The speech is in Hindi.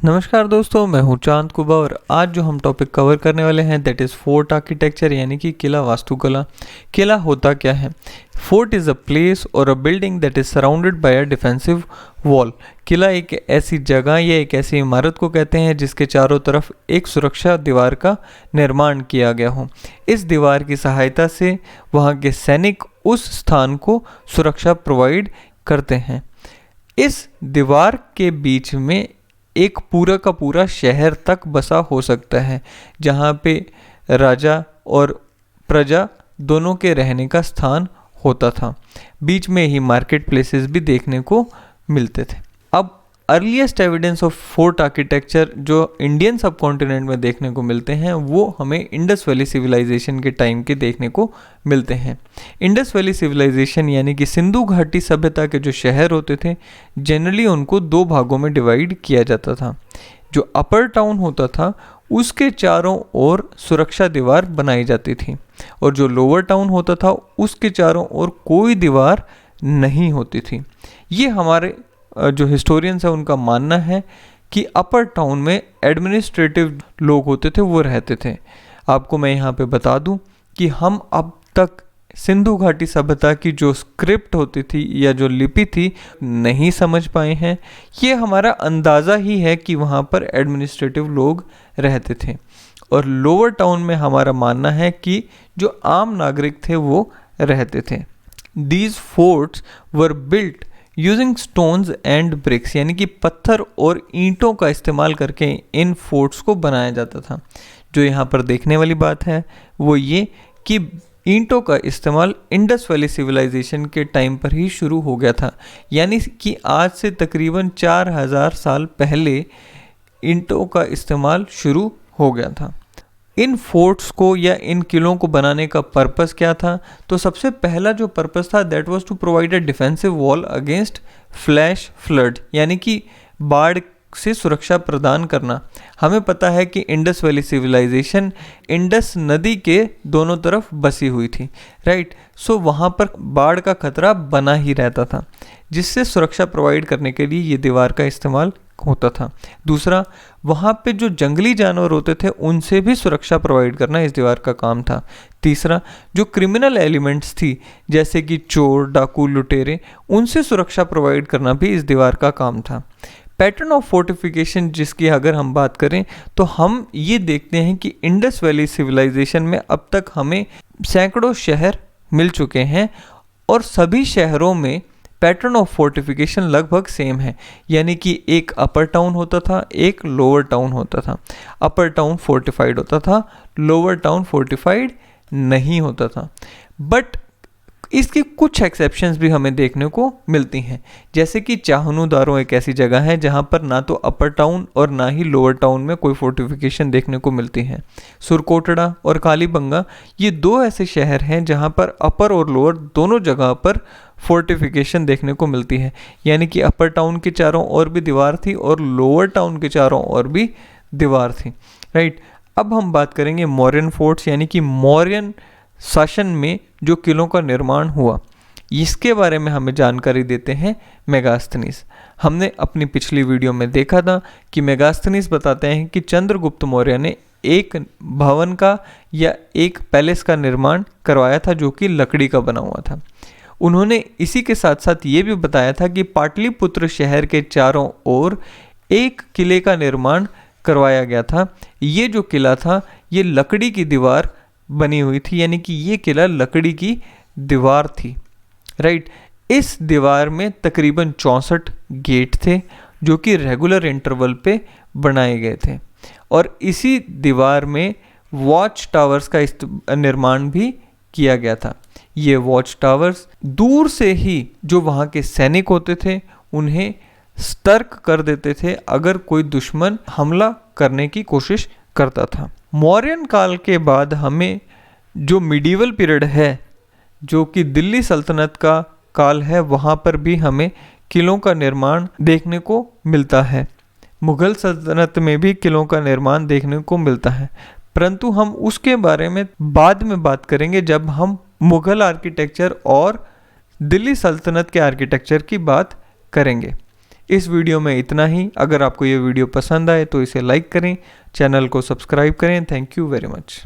नमस्कार दोस्तों, मैं हूं चांद कुबा और आज जो हम टॉपिक कवर करने वाले हैं दैट इज़ फोर्ट आर्किटेक्चर यानी कि किला वास्तुकला। किला होता क्या है? फोर्ट इज़ अ प्लेस और a building that is surrounded by a defensive wall. किला एक ऐसी जगह या एक ऐसी इमारत को कहते हैं जिसके चारों तरफ एक सुरक्षा दीवार का निर्माण किया गया हो। इस दीवार की सहायता से वहाँ के सैनिक उस स्थान को सुरक्षा प्रोवाइड करते हैं। इस दीवार के बीच में एक पूरा का पूरा शहर तक बसा हो सकता है, जहाँ पे राजा और प्रजा दोनों के रहने का स्थान होता था। बीच में ही मार्केट प्लेसेस भी देखने को मिलते थे। अब earliest evidence of fort architecture जो इंडियन सब कॉन्टिनेंट में देखने को मिलते हैं वो हमें इंडस वैली सिविलाइजेशन के टाइम के देखने को मिलते हैं। इंडस वैली सिविलाइजेशन यानी कि सिंधु घाटी सभ्यता के जो शहर होते थे जनरली उनको दो भागों में डिवाइड किया जाता था। जो अपर टाउन होता था उसके चारों ओर सुरक्षा दीवार बनाई जाती थी और जो लोअर टाउन होता था उसके चारों ओर कोई दीवार नहीं होती थी। ये हमारे जो हिस्टोरियंस है उनका मानना है कि अपर टाउन में एडमिनिस्ट्रेटिव लोग होते थे, वो रहते थे। आपको मैं यहाँ पे बता दूँ कि हम अब तक सिंधु घाटी सभ्यता की जो स्क्रिप्ट होती थी या जो लिपि थी नहीं समझ पाए हैं। ये हमारा अंदाज़ा ही है कि वहाँ पर एडमिनिस्ट्रेटिव लोग रहते थे और लोअर टाउन में हमारा मानना है कि जो आम नागरिक थे वो रहते थे। These forts were built using stones and bricks यानी कि पत्थर और ईंटों का इस्तेमाल करके इन फोर्ट्स को बनाया जाता था। जो यहाँ पर देखने वाली बात है वो ये कि ईंटों का इस्तेमाल इंडस वैली सिविलाइजेशन के टाइम पर ही शुरू हो गया था, यानी कि आज से तकरीबन 4000 साल पहले ईंटों का इस्तेमाल शुरू हो गया था। इन फोर्ट्स को या इन किलों को बनाने का पर्पस क्या था? तो सबसे पहला जो पर्पस था that was to provide a defensive wall against flash flood यानी कि बाढ़ से सुरक्षा प्रदान करना। हमें पता है कि इंडस वैली सिविलाइजेशन इंडस नदी के दोनों तरफ बसी हुई थी, राइट। सो वहाँ पर बाढ़ का खतरा बना ही रहता था, जिससे सुरक्षा प्रोवाइड करने के लिए ये दीवार का इस्तेमाल होता था। दूसरा, वहाँ पे जो जंगली जानवर होते थे उनसे भी सुरक्षा प्रोवाइड करना इस दीवार का काम था। तीसरा, जो क्रिमिनल एलिमेंट्स थी जैसे कि चोर, डाकू, लुटेरे, उनसे सुरक्षा प्रोवाइड करना भी इस दीवार का काम था। पैटर्न ऑफ फोर्टिफिकेशन जिसकी अगर हम बात करें तो हम ये देखते हैं कि इंडस वैली सिविलाइजेशन में अब तक हमें सैकड़ों शहर मिल चुके हैं और सभी शहरों में पैटर्न ऑफ फोर्टिफिकेशन लगभग सेम है, यानी कि एक अपर टाउन होता था, एक लोअर टाउन होता था। अपर टाउन फोर्टिफाइड होता था, लोअर टाउन फोर्टिफाइड नहीं होता था। बट इसकी कुछ एक्सेप्शंस भी हमें देखने को मिलती हैं, जैसे कि चाहनू दारो एक ऐसी जगह है जहां पर ना तो अपर टाउन और ना ही लोअर टाउन में कोई फोर्टिफिकेशन देखने को मिलती है। सुरकोटड़ा और कालीबंगा ये दो ऐसे शहर हैं जहां पर अपर और लोअर दोनों जगह पर फोर्टिफिकेशन देखने को मिलती है, यानी कि अपर टाउन के चारों ओर भी दीवार थी और लोअर टाउन के चारों ओर भी दीवार थी, राइट। अब हम बात करेंगे मौर्यन फोर्ट्स यानी कि मौर्यन शासन में जो किलों का निर्माण हुआ, इसके बारे में हमें जानकारी देते हैं मेगास्थनीज। हमने अपनी पिछली वीडियो में देखा था कि मेगास्थनीज बताते हैं कि चंद्रगुप्त मौर्य ने एक भवन का या एक पैलेस का निर्माण करवाया था जो कि लकड़ी का बना हुआ था। उन्होंने इसी के साथ साथ ये भी बताया था कि पाटलिपुत्र शहर के चारों ओर एक किले का निर्माण करवाया गया था। ये जो किला था ये लकड़ी की दीवार बनी हुई थी, यानी कि ये किला लकड़ी की दीवार थी, राइट। इस दीवार में तकरीबन 64 गेट थे जो कि रेगुलर इंटरवल पे बनाए गए थे और इसी दीवार में वॉच टावर्स का निर्माण भी किया गया था। ये वॉच टावर्स दूर से ही जो वहाँ के सैनिक होते थे उन्हें सतर्क कर देते थे अगर कोई दुश्मन हमला करने की कोशिश करता था। मौर्यन काल के बाद हमें जो मिडीवल पीरियड है जो कि दिल्ली सल्तनत का काल है, वहाँ पर भी हमें किलों का निर्माण देखने को मिलता है। मुग़ल सल्तनत में भी किलों का निर्माण देखने को मिलता है, परंतु हम उसके बारे में बाद में बात करेंगे जब हम मुग़ल आर्किटेक्चर और दिल्ली सल्तनत के आर्किटेक्चर की बात करेंगे। इस वीडियो में इतना ही। अगर आपको ये वीडियो पसंद आए तो इसे लाइक करें, चैनल को सब्सक्राइब करें। Thank you very much.